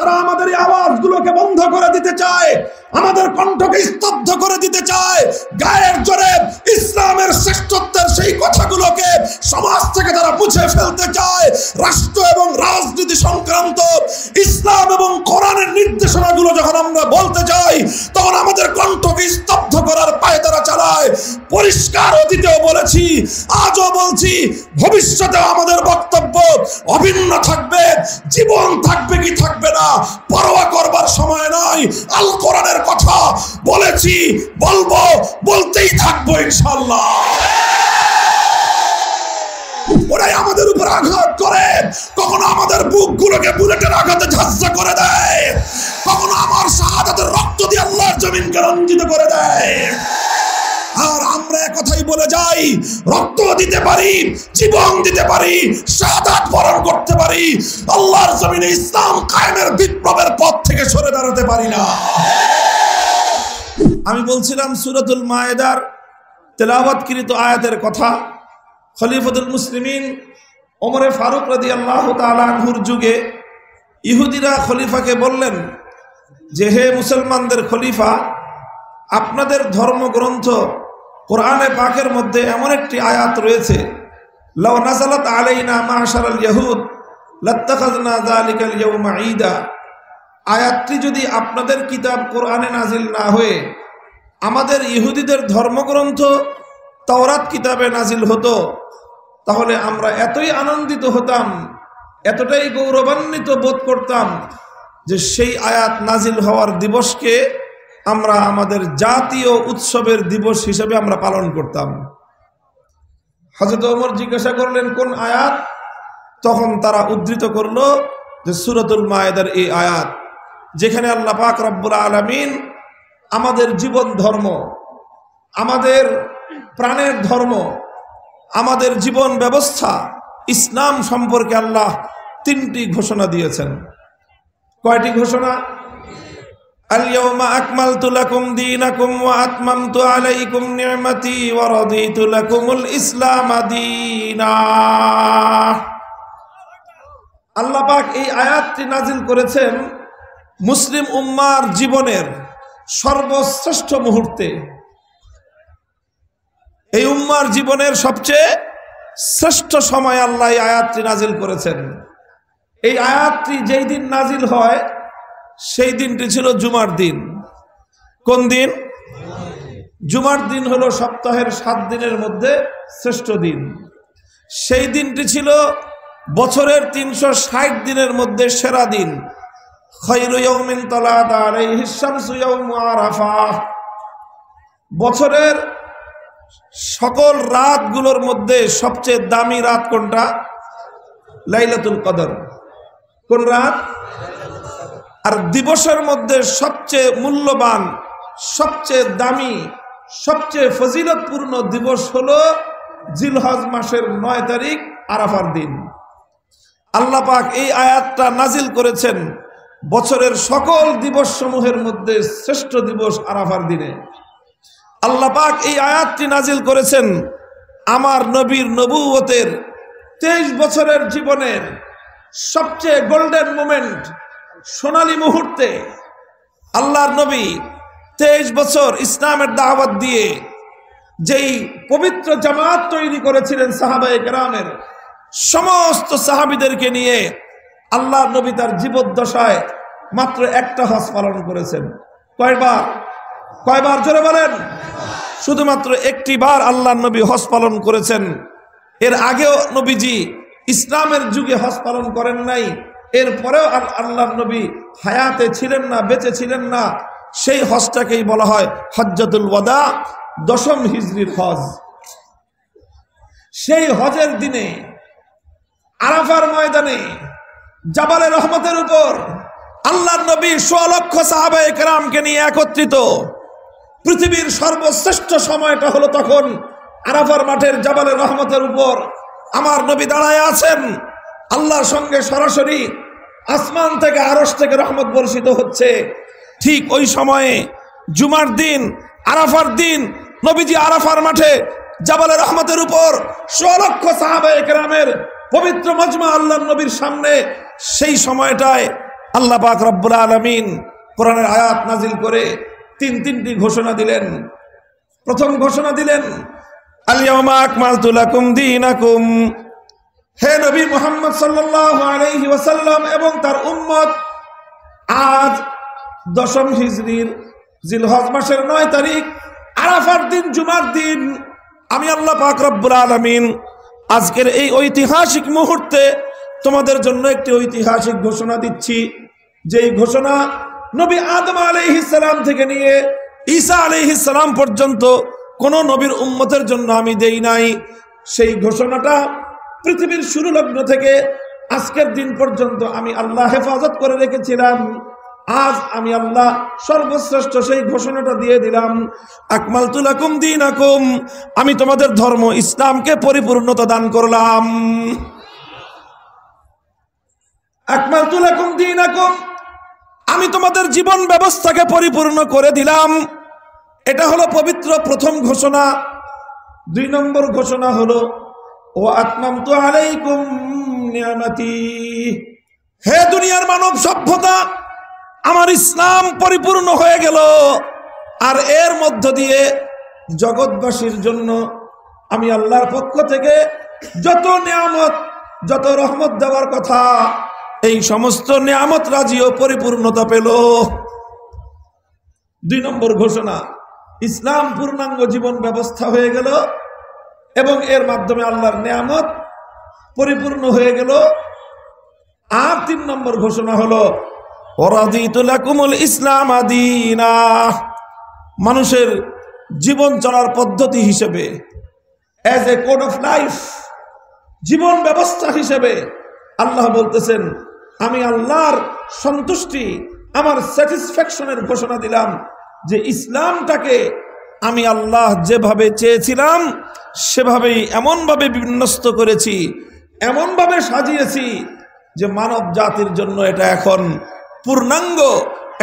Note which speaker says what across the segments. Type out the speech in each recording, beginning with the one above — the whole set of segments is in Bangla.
Speaker 1: তারা আমাদের এই আওয়াজগুলোকে বন্ধ করে দিতে চায়, আমাদের কণ্ঠকে স্তব্ধ করে দিতে চায়, গায়ের জোরে ইসলামের শ্রেষ্ঠত্বের সেই কথাগুলোকে সমাজ থেকে তারা মুছে ফেলতে চায়। রাষ্ট্র এবং রাজনীতি সংক্রান্ত ইসলাম এবং কোরআনের নির্দেশনাগুলো যখন আমরা বলতে চাই, তখন আমাদের কণ্ঠকে স্তব্ধ করার পায়ে তারা চালায়। পরিষ্কার অতীতেও বলেছি, আজও বলছি, ভবিষ্যতেও আমাদের বক্তব্য অভিন্ন থাকবে। জীবন থাকবে কি থাকবে না পরোয়া করবার সময় নয়। আল কোরআনের কথা বলেছি, বলবো, বলতেই থাকবো ইনশাআল্লাহ। ওরাই আমাদের উপর আঘাত করে, কখনো আমাদের বুকগুলোকে বুলেটের আঘাতে ঝাঁঝা করে দেয়, কখনো আমার শাহাদাতের রক্ত দিয়ে আল্লাহর জমিনকে রঞ্জিত করে দেয়। আর আমরা একথাই বলে যাই, রক্ত দিতে পারি, জীবন দিতে পারি, শাহাদাত বরণ করতে পারি, আল্লাহর জমিনে ইসলাম কায়েমের বিপ্লবের পথ থেকে সরে দাঁড়াতে পারি না। আমি বলছিলাম সূরাতুল মায়েদার তেলাওয়াতকৃত আয়াতের কথা। খলিফাতুল মুসলিমিন ওমরে ফারুক রাদিয়াল্লাহু তাআলা আনহুর যুগে ইহুদিরা খলিফাকে বললেন যে, হে মুসলমানদের খলিফা, আপনাদের ধর্মগ্রন্থ কোরআনে পাকের মধ্যে এমন একটি আয়াত রয়েছে, লাউ নাযালাত আলাইনা মা'শারাল ইয়াহুদ লাত্তাখাযনা যালিকাল ইয়াওমা ঈদা। আয়াতটি যদি আপনাদের কিতাব কোরআনে নাজিল না হয়ে আমাদের ইহুদিদের ধর্মগ্রন্থ তাওরাত কিতাবে নাজিল হতো, তাহলে আমরা এতই আনন্দিত হতাম, এতটাই গৌরবান্বিত বোধ করতাম যে সেই আয়াত নাজিল হওয়ার দিবসকে আমরা আমাদের জাতীয় উৎসবের দিবস হিসেবে আমরা পালন করতাম। হযরত ওমর জিজ্ঞাসা করলেন, কোন আয়াত? তখন তারা উদ্ধৃত করলো যে সূরাতুল মায়েদার এই আয়াত, যেখানে আল্লাহ পাক রব্বুল আলামিন আমাদের জীবন ধর্ম, আমাদের প্রাণের ধর্ম, আমাদের জীবন ব্যবস্থা ইসলাম সম্পর্কে আল্লাহ তিনটি ঘোষণা দিয়েছেন। কয়টি ঘোষণা? আল-ইয়াওমা আকমালতু লাকুম দীনাকুম ওয়া আতমামতু আলাইকুম নি'মাতি ওয়া রাদিতু লাকুমুল ইসলাম দীনা। আল্লাহ পাক এই আয়াতটি নাজিল করেছেন মুসলিম উম্মার জীবনের সর্বশ্রেষ্ঠ মুহূর্তে। এই উম্মার জীবনের সবচেয়ে শ্রেষ্ঠ সময় আল্লাহ এই আয়াতটি নাজিল করেছেন। এই আয়াতটি যেই দিন নাজিল হয় সেই দিনটি ছিল জুমার দিন। কোন দিন? জুমার দিন হলো সপ্তাহের 7 দিনের মধ্যে শ্রেষ্ঠ দিন। সেই দিনটি ছিল বছরের 360 দিনের মধ্যে সেরা দিন। খায়রু ইয়াউমিন তালাত আলাইহিস শামসু ইয়াউমু আরাফাহ। বছরের সকল রাতগুলোর মধ্যে সবচেয়ে দামি রাত কোনটা? লাইলাতুল কদর। কোন রাত? আর দিবসের মধ্যে সবচেয়ে মূল্যবান, সবচেয়ে দামি, সবচেয়ে ফজিলতপূর্ণ দিবস হলো জিলহজ মাসের 9 তারিখ আরাফার দিন। আল্লাহ পাক এই আয়াতটা নাজিল করেছেন বছরের সকল দিবস সমূহের মধ্যে শ্রেষ্ঠ দিবস আরাফার দিনে। আল্লাহ পাক এই আয়াতটি নাজিল করেছেন আমার নবীর নবুয়তের 23 বছরের জীবনের সবচেয়ে গোল্ডেন মোমেন্ট, সোনালী মুহূর্তে। আল্লাহর নবী 23 বছর ইসলামের দাওয়াত দিয়ে যেই পবিত্র জামাত তৈরি করেছিলেন সাহাবায়ে কেরামের, সমস্ত সাহাবীদেরকে নিয়ে আল্লাহর নবী তার জীবদ্দশায় মাত্র একটা হজ পালন করেছেন। কয়বার? কয়বার? জোরে বলেন। শুধুমাত্র একটি বার আল্লাহর নবী হজ পালন করেছেন। এর আগেও নবীজি ইসলামের যুগে হজ পালন করেন নাই। এরপরেও আল্লাহর নবী হায়াতে ছিলেন না, বেঁচে ছিলেন না। সেই হজটাকেই বলা হয় হজ্জাতুল ওয়াদা, 10ম হিজরির হজ। সেই হজের দিনে আরাফার ময়দানে জাবালে রহমতের উপর আল্লাহর নবী 100 লক্ষ সাহাবায়ে কেরামকে নিয়ে একত্রিত। পৃথিবীর সর্বশ্রেষ্ঠ সময়টা হলো তখন আরাফার মাঠের জাবালে রহমতের উপর আমার নবী দাঁড়ায় আছেন। আল্লাহর সঙ্গে সরাসরি আসমান থেকে, আরশ থেকে রহমত বর্ষিত হচ্ছে। ঠিক ওই সময়ে জুমার দিন, আরাফার দিন, নবীজি আরাফার মাঠে জাবালে রহমতের উপর 100 লক্ষ সাহাবায়ে কেরামের পবিত্র মজমা আল্লাহর নবীর সামনে। সেই সময়টায় আল্লাহ পাক রব্বুল আলামিন কোরআনের আয়াত নাজিল করে তিনটি ঘোষণা দিলেন। প্রথম ঘোষণা দিলেন আল ইয়াউমা আকমালতু লাকুম দীনাকুম। হে নবী মুহাম্মদ সাল্লাল্লাহু আলাইহি ওয়াসাল্লাম এবং তার উম্মত, আজ 10ম হিজরির জিলহজ মাসের 9 তারিখ আরাফার দিন, জুমার দিন, আমি আল্লাহ পাক রব্বুল আলামিন আজকের এই ঐতিহাসিক মুহূর্তে তোমাদের জন্য একটি ঐতিহাসিক ঘোষণা দিচ্ছি, যেই ঘোষণা নবী আদম আলাইহিস সালাম থেকে নিয়ে ঈসা আলাইহিস সালাম পর্যন্ত কোন নবীর উম্মতের জন্য আমি দেই নাই। সেই ঘোষণাটা পৃথিবীর শুরু লগ্ন থেকে আজকের দিন পর্যন্ত আমি আল্লাহ হেফাজত করে রেখেছিলাম। আজ আমি আল্লাহ সর্বশ্রেষ্ঠ সেই ঘোষণাটা দিয়ে দিলাম, আকমালতু লাকুম দীনাকুম, আমি তোমাদের ধর্ম ইসলামকে পরিপূর্ণতা দান করলাম। আকমালতু লাকুম দীনাকুম, আমি তোমাদের জীবন ব্যবস্থাকে পরিপূর্ণ করে দিলাম। এটা হলো পবিত্র প্রথম ঘোষণা। 2 নম্বর ঘোষণা হলো ওয়া আতমামতু আলাইকুম নিয়ামতি। হে দুনিয়ার মানব সভ্যতা, আমার ইসলাম পরিপূর্ণ হয়ে গেল, আর এর মধ্য দিয়ে জগৎবাসীর জন্য আমি আল্লাহর পক্ষ থেকে যত নিয়ামত, যত রহমত দেওয়ার কথা, এই সমস্ত নিয়ামত রাজিও পরিপূর্ণতা পেল। 2 নম্বর ঘোষণা, ইসলাম পূর্ণাঙ্গ জীবন ব্যবস্থা হয়ে গেল এবং এর মাধ্যমে আল্লাহর নিয়ামত পরিপূর্ণ হয়ে গেল। আর 3 নম্বর ঘোষণা হলো ওয়ারাদিতু লাকুমুল ইসলাম দীনা, মানুষের জীবন চলার পদ্ধতি হিসেবে, as a code of life, জীবন ব্যবস্থা হিসেবে আল্লাহ বলতেছেন আমি আল্লাহর সন্তুষ্টি, আমার স্যাটিসফ্যাকশনের ঘোষণা দিলাম যে ইসলামটাকে আমি আল্লাহ যেভাবে চেয়েছিলাম সেভাবেই এমনভাবে বিন্যস্ত করেছি, এমনভাবে সাজিয়েছি যে মানব জাতির জন্য এটা এখন পূর্ণাঙ্গ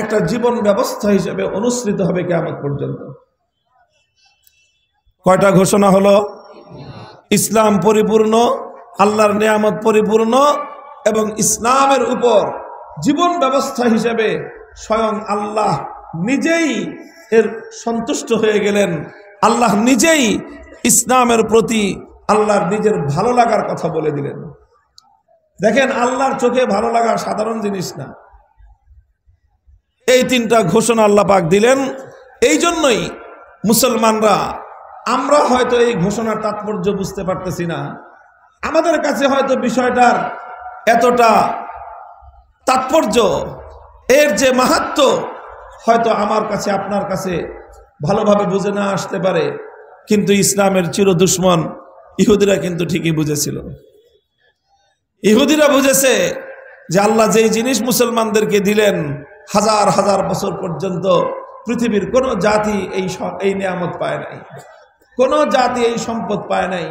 Speaker 1: একটা জীবন ব্যবস্থা হিসেবে অনুসৃত হবে কিয়ামত পর্যন্ত। কয়টা ঘোষণা হলো? ইসলাম পরিপূর্ণ, আল্লাহর নিয়ামত পরিপূর্ণ, এবং ইসলামের উপর জীবন ব্যবস্থা হিসেবে স্বয়ং আল্লাহ নিজেই এর সন্তুষ্ট হয়ে গেলেন। আল্লাহ নিজেই ইসলামের প্রতি আল্লাহর নিজের ভালো লাগার কথা বলে দিলেন। দেখেন, আল্লাহর চোখে ভালো লাগা সাধারণ জিনিস না। এই 3টা ঘোষণা আল্লাহ পাক দিলেন। এই জন্যই মুসলমানরা, আমরা হয়তো এই ঘোষণার তাৎপর্য বুঝতে পারতেছি না, আমাদের কাছে হয়তো বিষয়টার এতটা তাৎপর্য, এর যে মাহাত্ম্য হয়তো আমার কাছে, আপনার কাছে ভালোভাবে বুঝে না আসতে পারে, কিন্তু ইসলামের চির দুশ্মন ইহুদিরা কিন্তু ঠিকই বুঝেছিল। ইহুদিরা বুঝেছে যে আল্লাহ যেই জিনিস মুসলমানদেরকে দিলেন, হাজার হাজার বছর পর্যন্ত পৃথিবীর কোন জাতি এই নিয়ামত পায় নাই, কোন জাতি এই সম্পদ পায় নাই।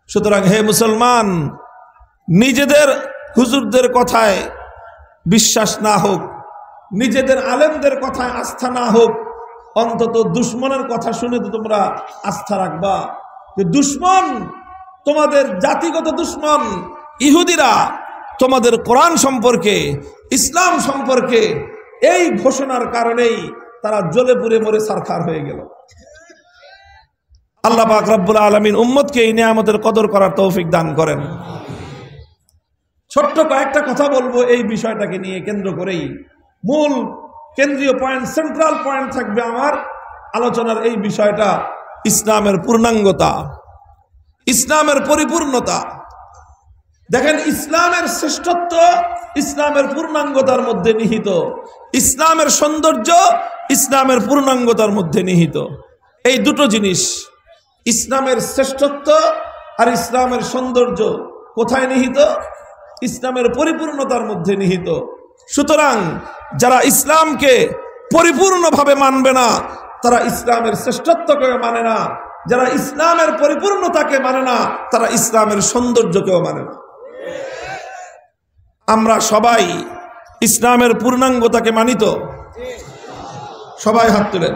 Speaker 1: সুতরাং হে মুসলমান, নিজেদের হুজুরদের কথায় বিশ্বাস না হোক, নিজেদের আলেমদের কথায় আস্থা না হোক, অন্তত দুশ্মনের কথা শুনে তো তোমরা আস্থা রাখবা যে দুশ্মন, তোমাদের জাতিগত দুশ্মন ইহুদিরা তোমাদের কোরআন সম্পর্কে, ইসলাম সম্পর্কে এই ঘোষণার কারণেই তারা জ্বলে পুড়ে মরে ছারখার হয়ে গেল। আল্লাহ পাক রব্বুল আলামিন উম্মতকে এই নিয়ামতের কদর করার তৌফিক দান করেন। ছোট্ট কয়েকটা কথা বলবো এই বিষয়টাকে নিয়ে কেন্দ্র করেই। মূল কেন্দ্রীয় পয়েন্ট, সেন্ট্রাল পয়েন্ট থাকবে আমার আলোচনার এই বিষয়টা, ইসলামের পূর্ণাঙ্গতা, ইসলামের পরিপূর্ণতা। দেখেন, ইসলামের শ্রেষ্ঠত্ব ইসলামের পূর্ণাঙ্গতার মধ্যে নিহিত, ইসলামের সৌন্দর্য ইসলামের পূর্ণাঙ্গতার মধ্যে নিহিত। এই দুটো জিনিস, ইসলামের শ্রেষ্ঠত্ব আর ইসলামের সৌন্দর্য কোথায় নিহিত? ইসলামের পরিপূর্ণতার মধ্যে নিহিত। সুতরাং যারা ইসলামকে পরিপূর্ণভাবে মানবে না, তারা ইসলামের শ্রেষ্ঠত্বকে মানে না। যারা ইসলামের পরিপূর্ণতাকে মানে না, তারা ইসলামের সৌন্দর্যকেও মানে না। আমরা সবাই ইসলামের পূর্ণাঙ্গতাকে মানিত? সবাই হাত তুলেন।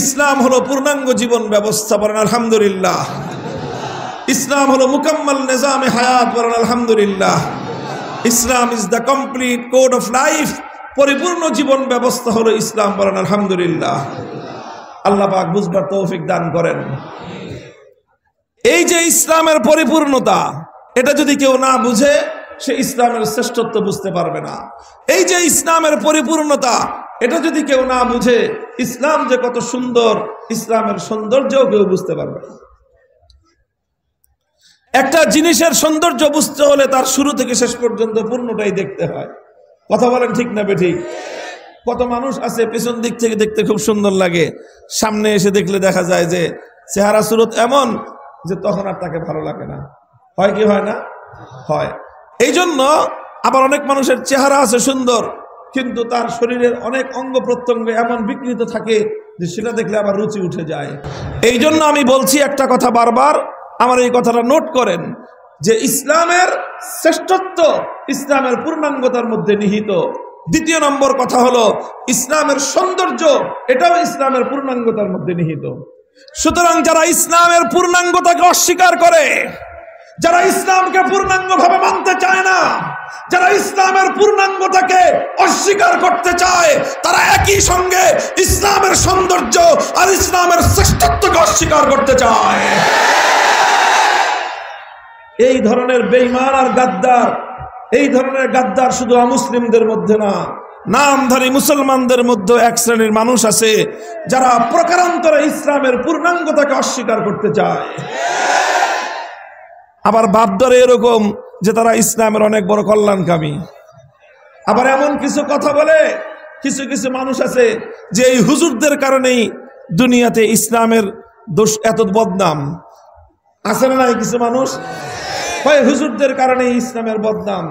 Speaker 1: ইসলাম হলো পূর্ণাঙ্গ জীবন ব্যবস্থা, বলেন আলহামদুলিল্লাহ। ইসলাম হলো মুকাম্মাল নিজামে হায়াত, বলেন আলহামদুলিল্লাহ। Islam is the complete code of life. পরিপূর্ণ জীবন ব্যবস্থা হলো ইসলাম। বলেন আলহামদুলিল্লাহ। আল্লাহ পাক বুঝবার তৌফিক দান করেন। এই যে ইসলামের পরিপূর্ণতা, এটা যদি কেউ না বুঝে সে ইসলামের শ্রেষ্ঠত্ব বুঝতে পারবে না। এই যে ইসলামের পরিপূর্ণতা, এটা যদি কেউ না বুঝে ইসলাম যে কত সুন্দর, ইসলামের সৌন্দর্যও কেউ বুঝতে পারবে না। একটা জিনিসের সৌন্দর্য বুঝতে হলে তার শুরু থেকে শেষ পর্যন্ত পূর্ণটাই দেখতে হয়। কথা বলেন ঠিক না বেঠিক? কত মানুষ আছে পেছন দিক থেকে দেখতে খুব সুন্দর লাগে, সামনে এসে দেখলে দেখা যায় যে চেহারা সুরত এমন যে তখন আর তাকে ভালো লাগে না। হয় কি হয় না? হয়। এই জন্য আবার অনেক মানুষের চেহারা আছে সুন্দর, কিন্তু তার শরীরের অনেক অঙ্গ প্রত্যঙ্গ এমন বিকৃত থাকে যে সেটা দেখলে আবার রুচি উঠে যায়। এই জন্য আমি বলছি একটা কথা বারবার, আমার এই কথাটা নোট করেন, যে ইসলামের শ্রেষ্ঠত্ব ইসলামের পূর্ণাঙ্গতার মধ্যে নিহিত। দ্বিতীয় নম্বর কথা হলো ইসলামের সৌন্দর্য, এটাও ইসলামের পূর্ণাঙ্গতার মধ্যে নিহিত। সুতরাং যারা ইসলামের পূর্ণাঙ্গতাকে অস্বীকার করে, যারা ইসলামকে পূর্ণাঙ্গভাবে মানতে চায় না, যারা ইসলামের পূর্ণাঙ্গতাকে অস্বীকার করতে চায়, তারা একই সঙ্গে ইসলামের সৌন্দর্য আর ইসলামের শ্রেষ্ঠত্বকে অস্বীকার করতে চায়। এই ধরনের বেঈমান আর গাদ্দার, এই ধরনের গাদ্দার শুধু অমুসলিমদের মধ্যে না, নামধারী মুসলমানদের মধ্যে এক শ্রেণীর মানুষ আছে যারা প্রকারান্তরে ইসলামের পূর্ণাঙ্গতাকে অস্বীকার করতে চায়। আবার বাপ ধরে এরকম যে তারা ইসলামের অনেক বড় কল্যাণকামী। আবার এমন কিছু কথা বলে কিছু কিছু মানুষ আছে যে এই হুজুরদের কারণেই দুনিয়াতে ইসলামের দোষ এত বদনাম। আছে না নাই কিছু মানুষ? হয় হুজুরদের কারণে ইসলামের বদনাম।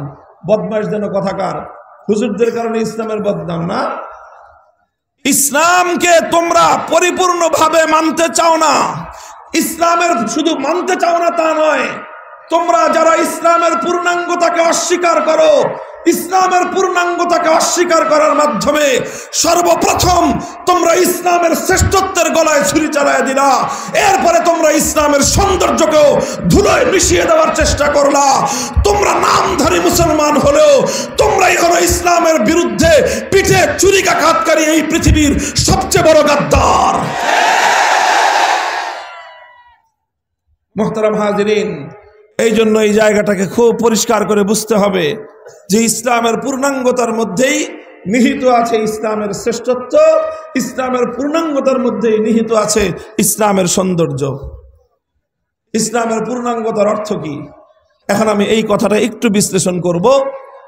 Speaker 1: বদমাশ যেন কথাকার, হুজুরদের কারণে ইসলামের বদনাম না। ইসলামকে তোমরা পরিপূর্ণভাবে মানতে চাও না, ইসলামের শুধু মানতে চাও না তা নয়, তোমরা যারা ইসলামের পূর্ণাঙ্গতাকে অস্বীকার করো, ইসলামের পূর্ণাঙ্গতাকে অস্বীকার করার মাধ্যমে সর্বপ্রথম তোমরা ইসলামের শ্রেষ্ঠত্বের গলায় ছুরি চালায় দিলা। এরপরে তোমরা ইসলামের সৌন্দর্যকেও ধুলোয় মিশিয়ে দেওয়ার চেষ্টা করলা। তোমরা নামধারী মুসলমান হলেও তোমরাই হলো ইসলামের বিরুদ্ধে পিঠে ছুরিকাঘাতকারী এই পৃথিবীর সবচেয়ে বড় গাদ্দার। মুহতারাম হাজিরিন, এই জন্য এই জায়গাটাকে খুব পরিষ্কার করে বুঝতে হবে যে ইসলামের পূর্ণাঙ্গতার মধ্যেই নিহিত আছে ইসলামের শ্রেষ্ঠত্ব, ইসলামের পূর্ণাঙ্গতার মধ্যেই নিহিত আছে ইসলামের সৌন্দর্য। ইসলামের পূর্ণাঙ্গতার অর্থ কি? এখন আমি এই কথাটা একটু বিশ্লেষণ করব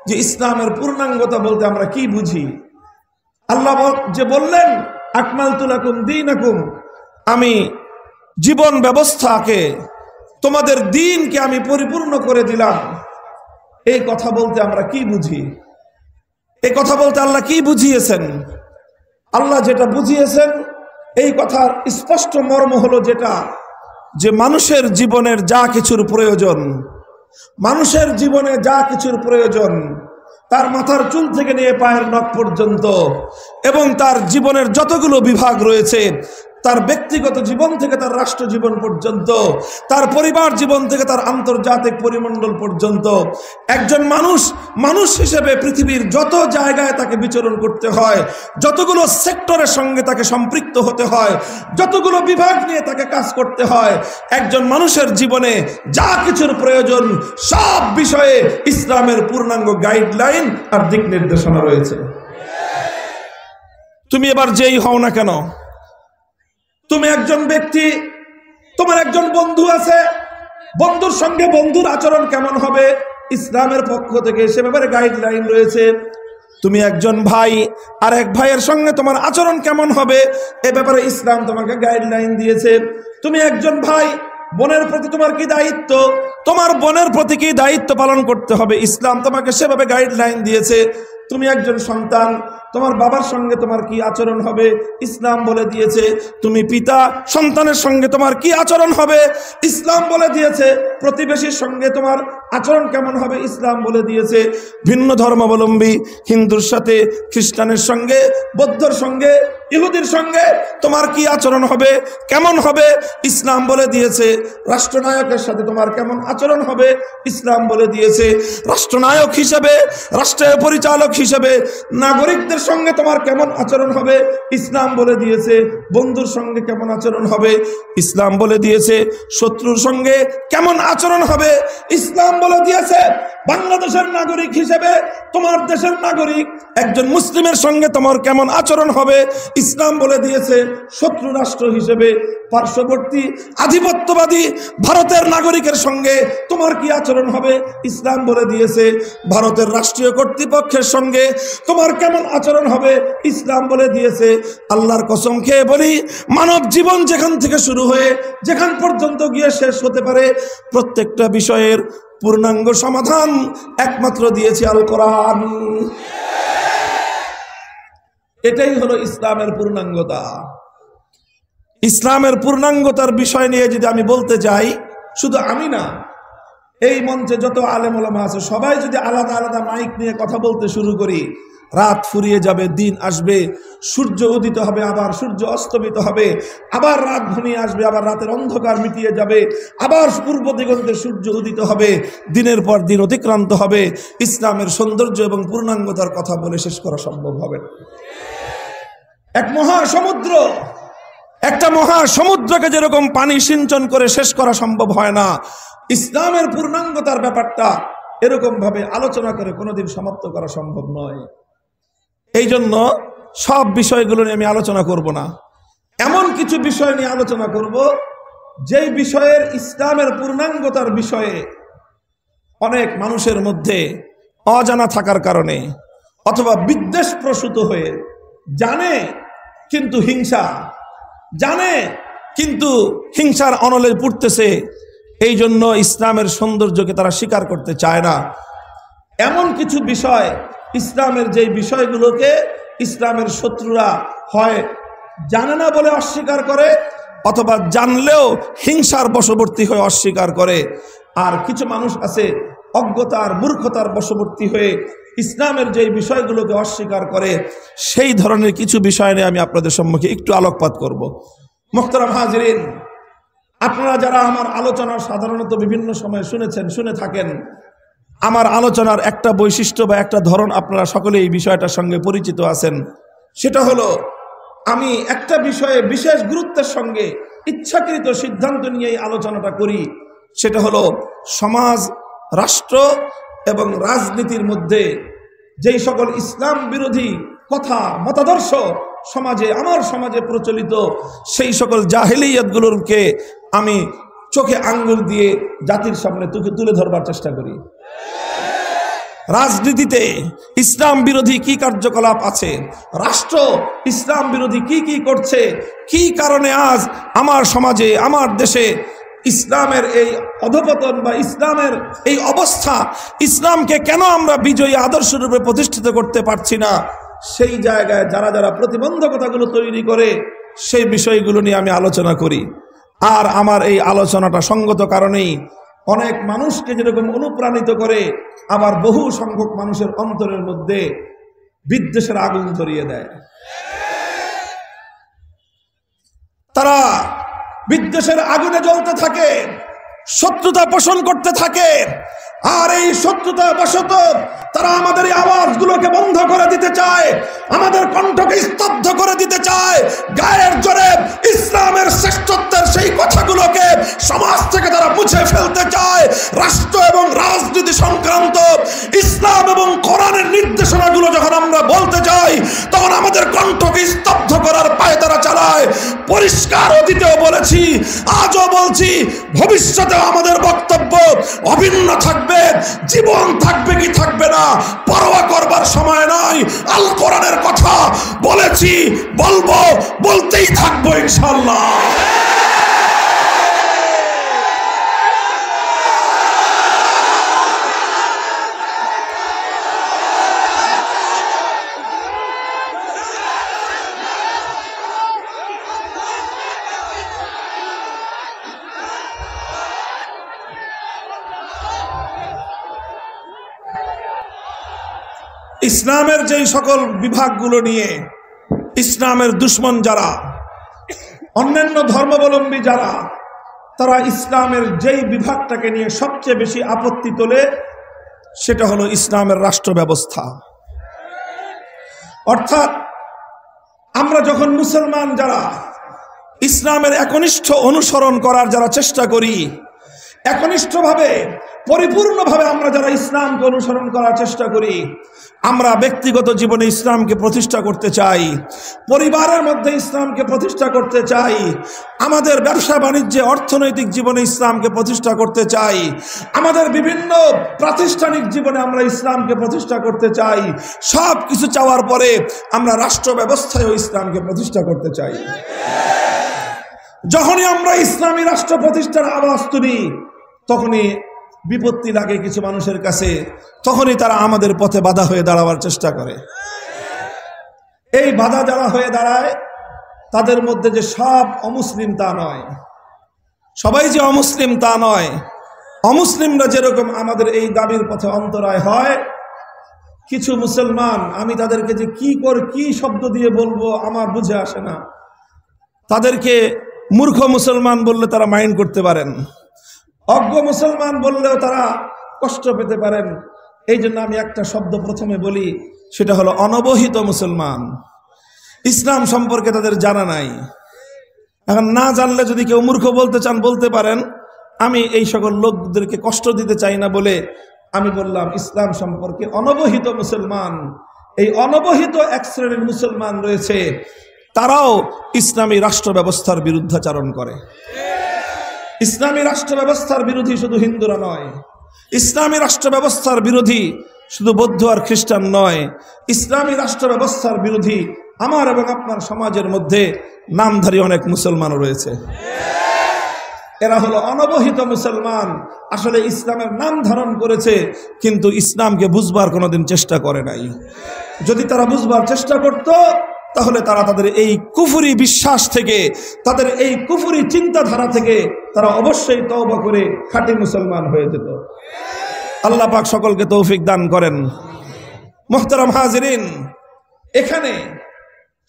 Speaker 1: যে ইসলামের পূর্ণাঙ্গতা বলতে আমরা কি বুঝি। আল্লাহ যে বললেন আকমালতু লাকুম দীনাকুম, আমি জীবন ব্যবস্থাকে, তোমাদের দ্বীনকে আমি পরিপূর্ণ করে দিলাম, এই কথা বলতে আমরা কি বুঝি? এই কথা বলতে আল্লাহ কি বুঝিয়েছেন? আল্লাহ যেটা বুঝিয়েছেন এই কথার স্পষ্ট মর্ম হলো যেটা, যে মানুষের জীবনের যা কিছুর প্রয়োজন, মানুষের জীবনে যা কিছুর প্রয়োজন, তার মাথার চুল থেকে নিয়ে পায়ের নখ পর্যন্ত, এবং তার জীবনের যতগুলো বিভাগ রয়েছে, তার ব্যক্তিগত জীবন থেকে তার রাষ্ট্র জীবন পর্যন্ত, তার পরিবার জীবন থেকে তার আন্তর্জাতিক পরিমণ্ডল পর্যন্ত, একজন মানুষ হিসেবে পৃথিবীর যত জায়গায় তাকে বিচরণ করতে হয়, যতগুলো সেক্টরের সঙ্গে তাকে সম্পৃক্ত হতে হয়, যতগুলো বিভাগ নিয়ে তাকে কাজ করতে হয়, একজন মানুষের জীবনে যা কিছুর প্রয়োজন সব বিষয়ে ইসলামের পূর্ণাঙ্গ গাইডলাইন আর দিক নির্দেশনা রয়েছে। তুমি এবার যেই হও না কেন, তুমি একজন ব্যক্তি, তোমার একজন বন্ধু আছে, বন্ধুর সঙ্গে বন্ধুর আচরণ কেমন হবে ইসলামের পক্ষ থেকে সে ব্যাপারে গাইডলাইন রয়েছে। তুমি একজন ভাই, আর এক ভাইয়ের সঙ্গে তোমার আচরণ কেমন হবে এ ব্যাপারে ইসলাম তোমাকে গাইডলাইন দিয়েছে। তুমি একজন ভাই, বোনের প্রতি তোমার কি দায়িত্ব, তোমার বোনের প্রতি কি দায়িত্ব পালন করতে হবে ইসলাম তোমাকে সেভাবে গাইডলাইন দিয়েছে। তুমি একজন সন্তান, তোমার বাবার সঙ্গে তোমার কি আচরণ হবে, ইসলাম বলে দিয়েছে। তুমি পিতা সন্তানের সঙ্গে তোমার কি আচরণ হবে, ইসলাম বলে দিয়েছে। প্রতিবেশীর সঙ্গে তোমার আচরণ কেমন হবে, ইসলাম বলে দিয়েছে। ভিন্ন ধর্মাবলম্বী হিন্দুর সাথে, খ্রিস্টানের সঙ্গে, বৌদ্ধর সঙ্গে, ইহুদির সঙ্গে তোমার কি আচরণ হবে, কেমন হবে, ইসলাম বলে দিয়েছে। রাষ্ট্রনায়কের সাথে তোমার কেমন আচরণ হবে, ইসলাম বলে দিয়েছে। রাষ্ট্রনায়ক হিসেবে, রাষ্ট্রের পরিচালক হিসেবে নাগরিকদের সঙ্গে তোমার কেমন আচরণ হবে, ইসলাম বলে দিয়েছে। বন্ধুর সঙ্গে কেমন আচরণ হবে, ইসলাম বলে দিয়েছে। শত্রুর সঙ্গে কেমন আচরণ হবে, ইসলাম বলে দিয়েছে। বাংলাদেশের নাগরিক হিসেবে, তোমার দেশের নাগরিক একজন মুসলিমের সঙ্গে তোমার কেমন আচরণ হবে, ইসলাম বলে দিয়েছে। শত্রু রাষ্ট্র হিসেবে পার্শ্ববর্তী আধিপত্যবাদী ভারতের নাগরিকের সঙ্গে তোমার কি আচরণ হবে, ইসলাম বলে দিয়েছে। ভারতের রাষ্ট্রীয় কর্তৃপক্ষের সঙ্গে তোমার কেমন আচরণ হবে, ইসলাম বলে দিয়েছে। আল্লাহর কসম খেয়ে বলি, মানব জীবন যেখান থেকে শুরু হয়ে যেখান পর্যন্ত গিয়ে শেষ হতে পারে, প্রত্যেকটা বিষয়ের পূর্ণাঙ্গ সমাধান একমাত্র দিয়েছে আল কোরআন। এটাই হলো ইসলামের পূর্ণাঙ্গতা। ইসলামের পূর্ণাঙ্গতার বিষয় নিয়ে যদি আমি বলতে যাই, শুধু আমি না, এই মঞ্চে যত আলেম ওলামা আছে সবাই যদি আলাদা আলাদা মাইক নিয়ে কথা বলতে শুরু করি, রাত ফুরিয়ে যাবে, দিন আসবে, সূর্য উদিত হবে, আবার সূর্য অস্তমিত হবে, আবার রাত ঘনিয়ে আসবে, আবার রাতের অন্ধকার মিটিয়ে যাবে, আবার পূর্ব দিগন্তে সূর্য উদিত হবে, দিনের পর দিন অতিক্রান্ত হবে। ইসলামের সৌন্দর্য এবং পূর্ণাঙ্গতার কথা বলে শেষ করা সম্ভব হবে না। এক মহাসমুদ্র, একটা মহাসমুদ্রকে যেরকম পানি সিঞ্চন করে শেষ করা সম্ভব হয় না, ইসলামের পূর্ণাঙ্গতার ব্যাপারটা এরকম ভাবে আলোচনা করে কোনোদিন সমাপ্ত করা সম্ভব নয়। এই জন্য সব বিষয়গুলো নিয়ে আমি আলোচনা করব না, এমন কিছু বিষয় নিয়ে আলোচনা করব যেই বিষয়ের ইসলামের পূর্ণাঙ্গতার বিষয়ে অনেক মানুষের মধ্যে অজানা থাকার কারণে অথবা বিদ্বেষ প্রসূত হয়ে জানে কিন্তু হিংসা, জানে কিন্তু হিংসার অনলে পুড়তেছে, এই জন্য ইসলামের সৌন্দর্যকে তারা স্বীকার করতে চায় না। এমন কিছু বিষয়, ইসলামের যেই বিষয়গুলোকে ইসলামের শত্রুরা হয় জানে না বলে অস্বীকার করে, অথবা জানলেও হিংসার বশবর্তী হয়ে অস্বীকার করে। আর কিছু মানুষ আছে অজ্ঞতার, মূর্খতার বশবর্তী হয়ে ইসলামের যেই বিষয়গুলোকে অস্বীকার করে। সেই ধরনের কিছু বিষয় নিয়ে আমি আপনাদের সম্মুখে একটু আলোকপাত করব। মুহতারাম হাজিরিন, আপনারা যারা আমার আলোচনার সাধারণত বিভিন্ন সময় শুনেছেন, শুনে থাকেন, আমার আলোচনার একটা বৈশিষ্ট্য বা একটা ধরন আপনারা সকলে এই বিষয়টার সঙ্গে পরিচিত আছেন। সেটা হলো, আমি একটা বিষয়ে বিশেষ গুরুত্বের সঙ্গে ইচ্ছাকৃত সিদ্ধান্ত নিয়ে এই আলোচনাটা করি। সেটা হলো সমাজ, রাষ্ট্র এবং রাজনীতির মধ্যে যেই সকল ইসলাম বিরোধী কথা, মতাদর্শ সমাজে, আমার সমাজে প্রচলিত, সেই সকল জাহেলিয়াতগুলোকে আমি চোখে আঙ্গুল দিয়ে জাতির সামনে তুলে ধরবার চেষ্টা করি। রাজনীতিতে ইসলাম বিরোধী কি কার্যকলাপ আছে, রাষ্ট্র ইসলাম বিরোধী কি কি করছে, কি কারণে আজ আমার সমাজে, আমার দেশে ইসলামের এই অধপতন বা ইসলামের এই অবস্থা, ইসলামকে কেন আমরা বিজয়ী আদর্শ রূপে প্রতিষ্ঠিত করতে পারছি না, সেই জায়গায় যারা যারা প্রতিবন্ধকতাগুলো তৈরি করে, সেই বিষয়গুলো নিয়ে আমি আলোচনা করি। আর আমার এই আলোচনাটা সঙ্গত কারণেই অনেক মানুষকে যেরকম অনুপ্রাণিত করে, আবার বহু সংখ্যক মানুষের অন্তরের মধ্যে বিদ্বেষের আগুন ধরিয়ে দেয়। তারা বিদ্বেষের আগুনে জ্বলতে থাকে, শত্রুতা পোষণ করতে থাকে। আর এই শত্রুতা বশত তারা আমাদের এই আওয়াজগুলোকে বন্ধ করে দিতে চায়, আমাদের কণ্ঠকে স্তব্ধ করে দিতে চায়। গায়ের জোরে ইসলামের শ্রেষ্ঠত্বের সেই কথাগুলোকে সমাজ থেকে তারা মুছে ফেলতে চায়। রাষ্ট্র এবং রাজনীতি সংক্রান্ত ইসলাম এবং কোরআনের নির্দেশনাগুলো যখন আমরা বলতে যাই, তখন আমাদের কণ্ঠকে স্তব্ধ করার পায়ে তারা চালায়। পরিষ্কার অতীতেও বলেছি, আজও বলছি, ভবিষ্যতেও আমাদের বক্তব্য অভিন্ন থাকবে। জীবন থাকবে কি থাকবে না পরোয়া করবার সময় নয়। আল কোরআনের কথা বলেছি, বলবো, বলতেই থাকবো ইনশাআল্লাহ। ইসলামের যেই সকল বিভাগগুলো নিয়ে ইসলামের দুশ্মন যারা, অন্যান্য ধর্মাবলম্বী যারা, তারা ইসলামের যেই বিভাগটাকে নিয়ে সবচেয়ে বেশি আপত্তি তোলে সেটা হলো ইসলামের রাষ্ট্র ব্যবস্থা। অর্থাৎ আমরা যখন মুসলমান যারা ইসলামের একনিষ্ঠ অনুসরণ করার যারা চেষ্টা করি, একনিষ্ঠভাবে পরিপূর্ণভাবে আমরা যারা ইসলামকে অনুসরণ করার চেষ্টা করি, আমরা ব্যক্তিগত জীবনে ইসলামকে প্রতিষ্ঠা করতে চাই, পরিবারের মধ্যে ইসলামকে প্রতিষ্ঠা করতে চাই, আমাদের ব্যবসা বাণিজ্যে অর্থনৈতিক জীবনে ইসলামকে প্রতিষ্ঠা করতে চাই, আমাদের বিভিন্ন প্রাতিষ্ঠানিক জীবনে আমরা ইসলামকে প্রতিষ্ঠা করতে চাই। সব কিছু চাওয়ার পরে আমরা রাষ্ট্র ব্যবস্থায়ও ইসলামকে প্রতিষ্ঠা করতে চাই। যখনই আমরা ইসলামী রাষ্ট্র প্রতিষ্ঠার আওয়াজ তুলি তখনই বিপত্তি লাগে কিছু মানুষের কাছে, তখনই তারা আমাদের পথে বাধা হয়ে দাঁড়াবার চেষ্টা করে। এই বাধা যারা হয়ে দাঁড়ায় তাদের মধ্যে যে সব অমুসলিম তা নয়, সবাই যে অমুসলিম তা নয়। অমুসলিমরা যেরকম আমাদের এই দাবির পথে অন্তরায় হয়, কিছু মুসলমান, আমি তাদেরকে যে কি শব্দ দিয়ে বলবো আমার বুঝে আসে না, তাদেরকে মূর্খ মুসলমান বললে তারা মাইন্ড করতে পারেন, অজ্ঞ মুসলমান বললেও তারা কষ্ট পেতে পারেন। এই জন্য আমি একটা শব্দ প্রথমে বলি, সেটা হলো অনবহিত মুসলমান। ইসলাম সম্পর্কে তাদের জানা নাই। এখন না জানলে যদি কেউ মূর্খ বলতে চান বলতে পারেন, আমি এই সকল লোকদেরকে কষ্ট দিতে চাই না বলে আমি বললাম ইসলাম সম্পর্কে অনবহিত মুসলমান। এই অনবহিত এক শ্রেণীর মুসলমান রয়েছে, তারাও ইসলামী রাষ্ট্র ব্যবস্থার বিরুদ্ধাচরণ করে। ইসলামী রাষ্ট্র ব্যবস্থার বিরোধী শুধু হিন্দুরা নয়, ইসলামী রাষ্ট্র ব্যবস্থার বিরোধী শুধু বৌদ্ধ আর খ্রিস্টান নয়, ইসলামী রাষ্ট্র ব্যবস্থার বিরোধী আমার এবং আপনার সমাজের মধ্যে নামধারী অনেক মুসলমানও রয়েছে। এরা হলো অনবহিত মুসলমান, আসলে ইসলামের নাম ধারণ করেছে কিন্তু ইসলামকে বুঝবার কোনোদিন চেষ্টা করে নাই। যদি তারা বুঝবার চেষ্টা করত তাহলে তারা তাদের এই কুফরি বিশ্বাস থেকে, তাদের এই কুফরি চিন্তাধারা থেকে তারা অবশ্যই তওবা করে খাঁটি মুসলমান হয়ে যেত। আল্লাহ পাক সকলকে তৌফিক দান করেন। মুহতারাম হাজিরিন, এখানে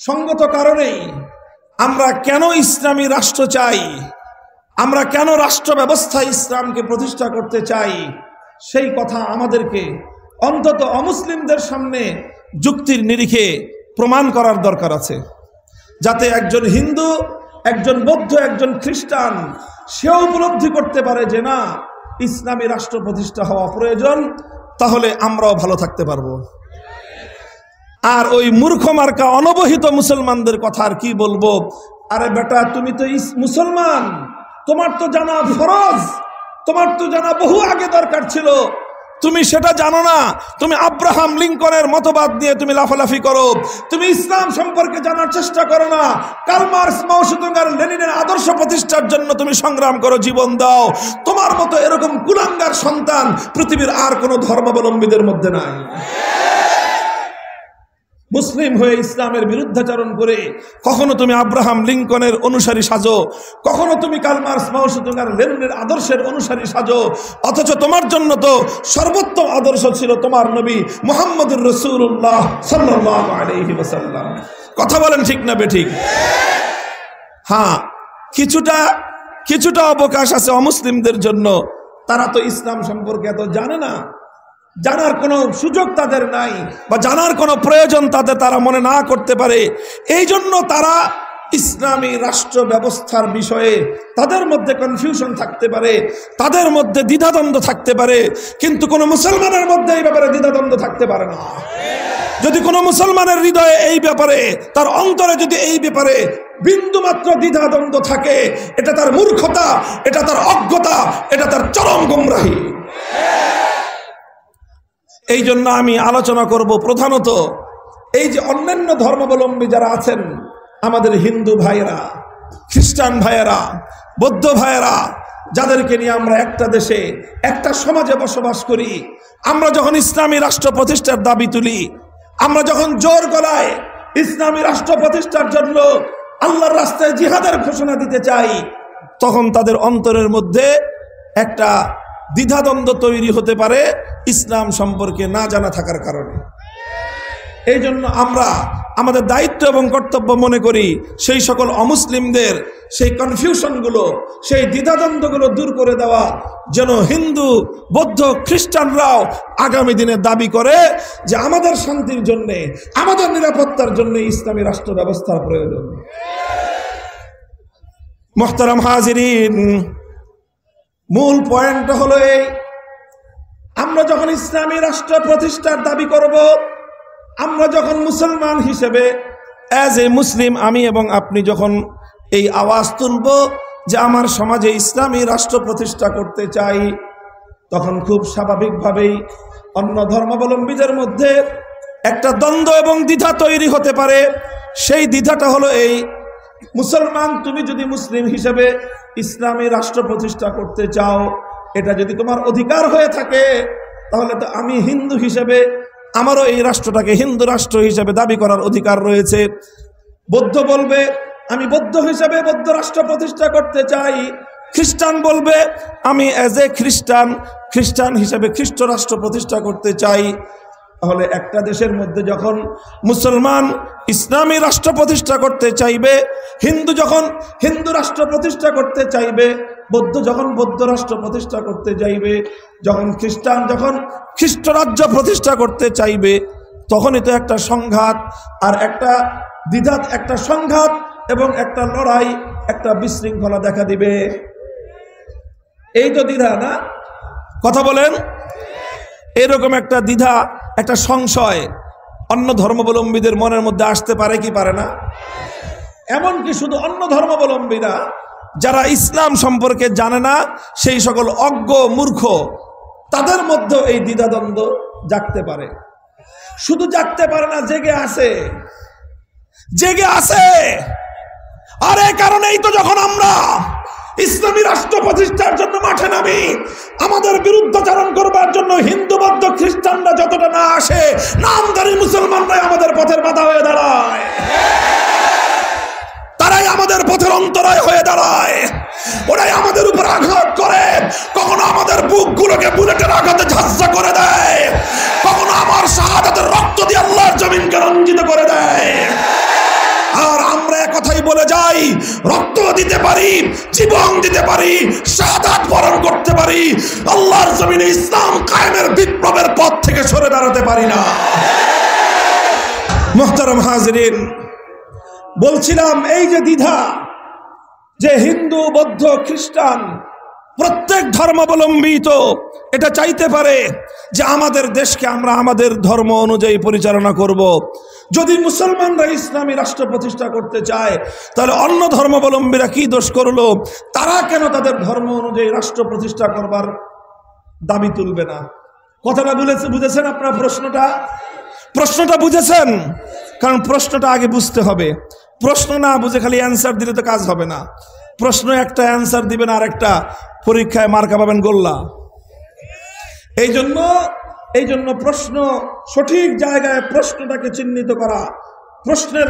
Speaker 1: সঙ্গত কারণেই আমরা কেন ইসলামী রাষ্ট্র চাই, আমরা কেন রাষ্ট্র ব্যবস্থায় ইসলামকে প্রতিষ্ঠা করতে চাই, সেই কথা আমাদেরকে অন্তত অমুসলিমদের সামনে যুক্তির নিরিখে প্রমাণ করার দরকার আছে, যাতে একজন হিন্দু, একজন বৌদ্ধ, একজন খ্রিস্টান সেও উপলব্ধি করতে পারে যে না, ইসলামী রাষ্ট্র প্রতিষ্ঠা হওয়া প্রয়োজন, তাহলে আমরাও ভালো থাকতে পারবো। আর ওই মূর্খ মার্কা অনবহিত মুসলমানদের কথা আর কি বলবো? আরে বেটা, তুমি তো মুসলমান, তোমার তো জানা ফরজ, তোমার তো জানা বহু আগে দরকার ছিল, তুমি সেটা জানো না। তুমি আব্রাহাম লিঙ্কনের মতবাদ নিয়ে তুমি লাফালাফি করো, তুমি ইসলাম সম্পর্কে জানার চেষ্টা করো না। কার্ল মার্কস, মাও সেতুং আর লেনিনের আদর্শ প্রতিষ্ঠার জন্য তুমি সংগ্রাম করো, জীবন দাও। তোমার মতো এরকম কুলাঙ্গার সন্তান পৃথিবীর আর কোনো ধর্মাবলম্বীদের মধ্যে নাই। মুসলিম হয়ে ইসলামের বিরুদ্ধাচরণ করে কখনো তুমি আব্রাহাম লিঙ্কনের অনুসারী সাজো, কখনো তুমি কার্ল মার্কস, মাও সেতুং আর লেনিনের আদর্শের অনুসারী সাজো, অথচ তোমার জন্য তো সর্বোত্তম আদর্শ ছিল তোমার নবী মুহাম্মদুর রাসূলুল্লাহ সাল্লাল্লাহু আলাইহি ওয়াসাল্লাম। কথা বলেন ঠিক না বেঠিক? হ্যাঁ, কিছুটা অবকাশ আছে অমুসলিমদের জন্য। তারা তো ইসলাম সম্পর্কে এত জানে না, জানার কোনো সুযোগ তাদের নাই, বা জানার কোনো প্রয়োজন তারা মনে না করতে পারে। এই জন্য তারা ইসলামী রাষ্ট্র ব্যবস্থার বিষয়ে তাদের মধ্যে কনফিউশন থাকতে পারে, তাদের মধ্যে দ্বিধাদ্বন্দ্ব থাকতে পারে, কিন্তু কোনো মুসলমানের মধ্যে এই ব্যাপারে দ্বিধাদ্বন্দ্ব থাকতে পারে না। যদি কোনো মুসলমানের হৃদয়ে এই ব্যাপারে, তার অন্তরে যদি এই ব্যাপারে বিন্দুমাত্র দ্বিধাদ্বন্দ্ব থাকে, এটা তার মূর্খতা, এটা তার অজ্ঞতা, এটা তার চরম গোমরাহি। এই জন্য আমি আলোচনা করব প্রধানত এই যে অন্যান্য ধর্মাবলম্বী যারা আছেন, আমাদের হিন্দু ভাইয়েরা, খ্রিস্টান ভাইয়েরা, বৌদ্ধ ভাইয়েরা, যাদেরকে নিয়ে আমরা একটা দেশে, একটা সমাজে বসবাস করি। আমরা যখন ইসলামী রাষ্ট্র প্রতিষ্ঠার দাবি তুলি, আমরা যখন জোর গলায় ইসলামী রাষ্ট্র প্রতিষ্ঠার জন্য আল্লাহর রাস্তায় জিহাদের ঘোষণা দিতে চাই, তখন তাদের অন্তরের মধ্যে একটা দ্বিধাদ্বন্দ্ব তৈরি হতে পারে ইসলাম সম্পর্কে না জানা থাকার কারণে। এই জন্য আমরা আমাদের দায়িত্ব এবং কর্তব্য মনে করি সেই সকল অমুসলিমদের সেই কনফিউশনগুলো, সেই দ্বিধাদ্বন্দ্বগুলো দূর করে দেওয়া, যেন হিন্দু, বৌদ্ধ, খ্রিস্টানরাও আগামী দিনে দাবি করে যে আমাদের শান্তির জন্য, আমাদের নিরাপত্তার জন্য ইসলামী রাষ্ট্র ব্যবস্থার প্রয়োজন। মোহতারাম হাজিরিন, মূল পয়েন্টটা হলো এই, আমরা যখন ইসলামী রাষ্ট্র প্রতিষ্ঠার দাবি করব, আমরা যখন মুসলমান হিসেবে অ্যাজ এ মুসলিম আমি এবং আপনি যখন এই আওয়াজ তুলব যে আমার সমাজে ইসলামী রাষ্ট্র প্রতিষ্ঠা করতে চাই, তখন খুব স্বাভাবিকভাবেই অন্য ধর্মাবলম্বীদের মধ্যে একটা দ্বন্দ্ব এবং দ্বিধা তৈরি হতে পারে। সেই দ্বিধাটা হলো এই, মুসলমান তুমি যদি মুসলিম হিসেবে ইসলামী রাষ্ট্র প্রতিষ্ঠা করতে চাও, এটা যদি তোমার অধিকার হয়ে থাকে, তাহলে তো আমি হিন্দু হিসেবে আমারও এই রাষ্ট্রটাকে হিন্দু রাষ্ট্র হিসেবে দাবি করার অধিকার রয়েছে। বৌদ্ধ বলবে আমি বৌদ্ধ হিসেবে বৌদ্ধ রাষ্ট্র প্রতিষ্ঠা করতে চাই, খ্রিস্টান বলবে আমি অ্যাজ এ খ্রিস্টান হিসেবে খ্রিস্ট রাষ্ট্র প্রতিষ্ঠা করতে চাই। তাহলে একটা দেশের মধ্যে যখন মুসলমান ইসলামী রাষ্ট্র প্রতিষ্ঠা করতে চাইবে, হিন্দু যখন হিন্দু রাষ্ট্র প্রতিষ্ঠা করতে চাইবে, বৌদ্ধ যখন বৌদ্ধ রাষ্ট্র প্রতিষ্ঠা করতে চাইবে, যখন খ্রিস্টান যখন খ্রিস্ট রাজ্য প্রতিষ্ঠা করতে চাইবে, তখনই তো একটা সংঘাত আর একটা দ্বিধাত, একটা সংঘাত এবং একটা লড়াই, একটা বিশৃঙ্খলা দেখা দিবে। এই তো দ্বিধা না? কথা বলেন। এরকম একটা দ্বিধা, একটা সংশয় অন্য ধর্মাবলম্বীদের মনের মধ্যে আসতে পারে কি পারে না? এমনকি শুধু অন্য ধর্মাবলম্বীরা, যারা ইসলাম সম্পর্কে জানে না, সেই সকল অজ্ঞ মূর্খ, তাদের মধ্যে এই দ্বিধাদ্বন্দ্ব জাগতে পারে। শুধু জাগতে পারে না, জেগে আসে। আর এই কারণেই তো যখন আমরা ইসলামী রাষ্ট্র প্রতিষ্ঠার জন্য মাঠে নামি, আমাদের বিরুদ্ধাচরণ করবার জন্য হিন্দু, বৌদ্ধ, খ্রিস্টানরা যতটা না আসে, নামধারী মুসলমানরাই আমাদের পথের বাধা হয়ে দাঁড়ায়। তারাই আমাদের পথের অন্তরায় হয়ে দাঁড়ায়। ওরাই আমাদের উপর আঘাত করে, কখনো আমাদের বুকগুলোকে বুলেটের আঘাতে ঝাঁঝা করে দেয়, কখনো আমার শাহাদাতের রক্ত দিয়ে আল্লাহর জমিনকে রঞ্জিত করে দেয়। আর আমরা একথাই বলে যাই, রক্ত দিতে পারি, জীবন দিতে পারি, শাহাদাত বরণ করতে পারি, আল্লাহর জমিনে ইসলাম কায়েমের বিপ্লবের পথ থেকে সরে দাঁড়াতে পারি না। মুহতারাম হাজিরিন, বলছিলাম এই যে দ্বিধা, যে হিন্দু, বৌদ্ধ, খ্রিস্টান প্রত্যেক ধর্মাবলম্বী তো এটা চাইতে পারে যে আমাদের দেশকে আমরা আমাদের ধর্ম অনুযায়ী পরিচালনা করব। যদি মুসলমানরা ইসলামী রাষ্ট্র প্রতিষ্ঠা করতে চায়, তাহলে অন্য ধর্মাবলম্বীরা কি দোষ করলো? তারা কেন তাদের ধর্ম অনুযায়ী রাষ্ট্র প্রতিষ্ঠা করবার দাবি তুলবে না? কথাটা বুঝেছেন আপনার? প্রশ্নটা বুঝেছেন? কারণ প্রশ্নটা আগে বুঝতে হবে। প্রশ্ন না বুঝে খালি অ্যান্সার দিলে তো কাজ হবে না। প্রশ্ন একটা, অ্যান্সার দিবেন আর একটা, পরীক্ষায় মার্কা পাবেন গোল্লা। এই জন্য প্রশ্ন সঠিক জায়গায় প্রশ্নটাকে চিহ্নিত করা, প্রশ্নের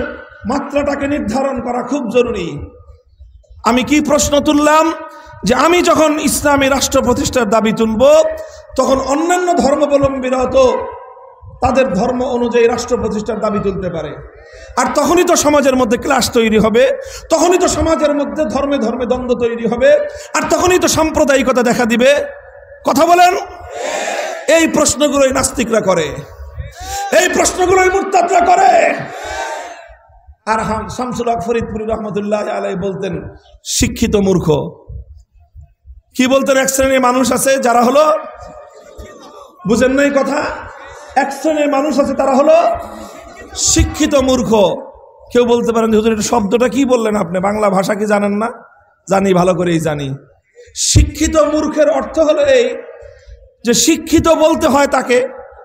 Speaker 1: মাত্রাটাকে নির্ধারণ করা খুব জরুরি। আমি কি প্রশ্ন তুললাম? যে আমি যখন ইসলামী রাষ্ট্র প্রতিষ্ঠার দাবি তুলব, তখন অন্যান্য ধর্মাবলম্বীরাও তো তাদের ধর্ম অনুযায়ী রাষ্ট্র প্রতিষ্ঠার দাবি তুলতে পারে। আর তখনই তো সমাজের মধ্যে ক্লাশ তৈরি হবে, তখনই তো সমাজের মধ্যে ধর্মে ধর্মে দ্বন্দ্ব তৈরি হবে, আর তখনই তো সাম্প্রদায়িকতা দেখা দিবে। কথা বলেন। এই প্রশ্নগুলোই নাস্তিকরা করে, এই প্রশ্নগুলোই মুরতাদরা করে। আর শামসুল হক ফরিদপুরি রহমতুল্লাহ আলাইহি বলতেন শিক্ষিত মূর্খ। কি বলতেন? এক শ্রেণীর মানুষ আছে যারা হলো, বুঝেন নাই কথা, এক শ্রেণীর মানুষ আছে তারা হলো শিক্ষিত মূর্খ। কেউ বলতে পারেন যে হুজুর এটা শব্দটা কি বললেন আপনি, বাংলা ভাষা কি জানেন না? জানি, ভালো করেই জানি। শিক্ষিত মূর্খের অর্থ হলো এই যে শিক্ষিত বলতে হয় তাকে,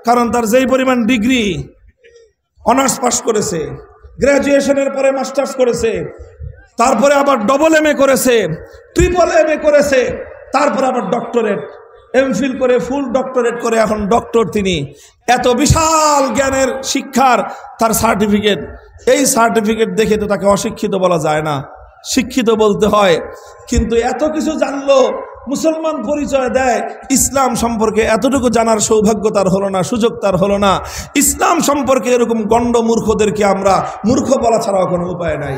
Speaker 1: কারণ তার যেই পরিমাণ ডিগ্রি, অনার্স পাস করেছে, গ্র্যাজুয়েশনের পরে মাস্টার্স করেছে, তারপরে আবার ডবল MA করেছে, ট্রিপল MA করেছে, তারপরে আবার ডক্টরেট, এমফিল করে ফুল ডক্টরেট করে এখন ডক্টর। তিনি এত বিশাল জ্ঞানের শিক্ষার তার সার্টিফিকেট, এই সার্টিফিকেট দেখে তো তাকে অশিক্ষিত বলা যায় না, শিক্ষিত বলতে হয়। কিন্তু এত কিছু জানলো, মুসলমান পরিচয় দেয়, ইসলাম সম্পর্কে এতটুকু জানার সৌভাগ্য তার হলো না, সুযোগ তার হলো না। ইসলাম সম্পর্কে এরকম গণ্ড মূর্খদেরকে আমরা মূর্খ বলা ছাড়াও কোনো উপায় নাই।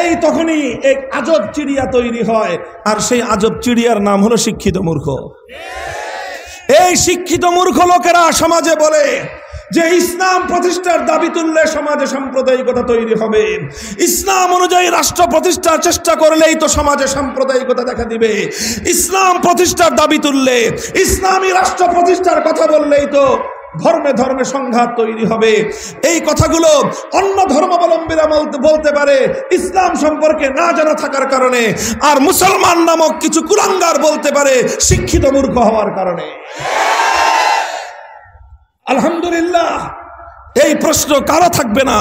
Speaker 1: এই তখনই এক আজব চিড়িয়া তৈরি হয়, আর সেই আজব চিড়িয়ার নাম হলো শিক্ষিত মূর্খ। এই শিক্ষিত মূর্খ লোকেরা সমাজে বলে যে ইসলাম প্রতিষ্ঠার দাবি তুললে সমাজে সাম্প্রদায়িকতা তৈরি হবে, ইসলাম অনুযায়ী রাষ্ট্র প্রতিষ্ঠার চেষ্টা করলেই তো সমাজে সাম্প্রদায়িকতা দেখা দিবে, ইসলাম প্রতিষ্ঠার দাবি তুললে, ইসলামী রাষ্ট্র প্রতিষ্ঠার কথা বললেই তো ধর্মে ধর্মে সংঘাত তৈরি হবে। এই কথাগুলো অন্য ধর্মাবলম্বীরা বলতে পারে ইসলাম সম্পর্কে না জানা থাকার কারণে, আর মুসলমান নামক কিছু কুলাঙ্গার বলতে পারে শিক্ষিত মূর্খ হওয়ার কারণে। আলহামদুলিল্লাহ, এই প্রশ্ন কারো থাকবে না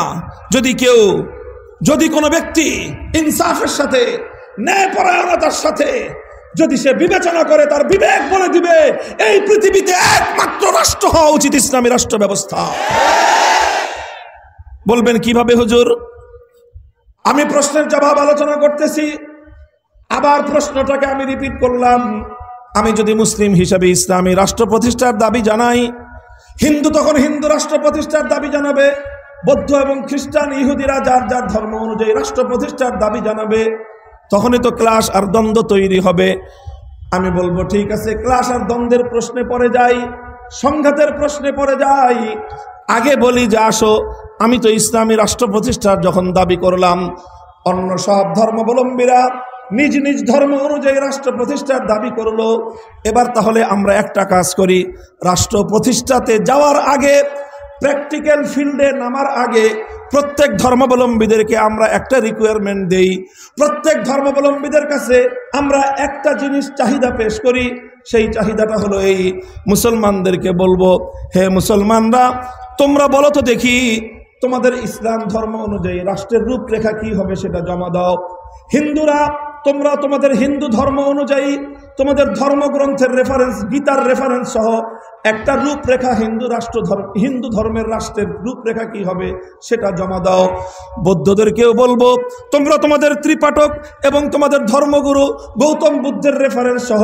Speaker 1: যদি কোনো ব্যক্তি ইনসাফের সাথে, ন্যায়পরায়ণতার সাথে যদি সে বিবেচনা করে, তার বিবেক বলে দিবে এই পৃথিবীতে একমাত্র রাষ্ট্র হওয়া উচিত ইসলামী রাষ্ট্র ব্যবস্থা। বলবেন কিভাবে হুজুর? আমি প্রশ্নের জবাব আলোচনা করতেছি, আবার প্রশ্নটাকে আমি রিপিট করলাম। আমি যদি মুসলিম হিসাবে ইসলামী রাষ্ট্র প্রতিষ্ঠার দাবি জানাই, হিন্দু তখন হিন্দু রাষ্ট্র প্রতিষ্ঠার দাবি জানাবে, বৌদ্ধ এবং খ্রিস্টান ইহুদিরা যার যার ধর্ম অনুযায়ী রাষ্ট্র প্রতিষ্ঠার দাবি জানাবে, তখনই তো ক্লাশ আর দ্বন্দ্ব তৈরি হবে। আমি বলবো ঠিক আছে, ক্লাশ আর দ্বন্দ্বের প্রশ্নে পড়ে যাই, সংঘাতের প্রশ্নে পড়ে যাই। আগে বলি যে আসো, আমি তো ইসলামী রাষ্ট্র প্রতিষ্ঠার যখন দাবি করলাম, অন্য সব ধর্মাবলম্বীরা নিজ নিজ ধর্ম অনুযায়ী রাষ্ট্র প্রতিষ্ঠার দাবি করলো। এবার তাহলে আমরা একটা কাজ করি, রাষ্ট্র প্রতিষ্ঠাতে যাওয়ার আগে, প্র্যাকটিক্যাল ফিল্ডে নামার আগে প্রত্যেক ধর্মাবলম্বীদেরকে আমরা একটা রিকোয়ারমেন্ট দেই। প্রত্যেক ধর্মাবলম্বীদের কাছে আমরা একটা জিনিস চাহিদা পেশ করি। সেই চাহিদাটা হলো এই, মুসলমানদেরকে বলবো, হে মুসলমানরা, তোমরা বলো তো দেখি তোমাদের ইসলাম ধর্ম অনুযায়ী রাষ্ট্রের রূপরেখা কি হবে সেটা জমা দাও। হিন্দুরা, তোমরা তোমাদের হিন্দু ধর্ম অনুযায়ী তোমাদের ধর্মগ্রন্থের রেফারেন্স, গীতার রেফারেন্স সহ একটা রূপরেখা, হিন্দু ধর্মের রাষ্ট্রের রূপরেখা কি হবে সেটা জমা দাও। বৌদ্ধদেরকেও বলবো, তোমরা তোমাদের ত্রিপাঠক এবং তোমাদের ধর্মগুরু গৌতম বুদ্ধের রেফারেন্স সহ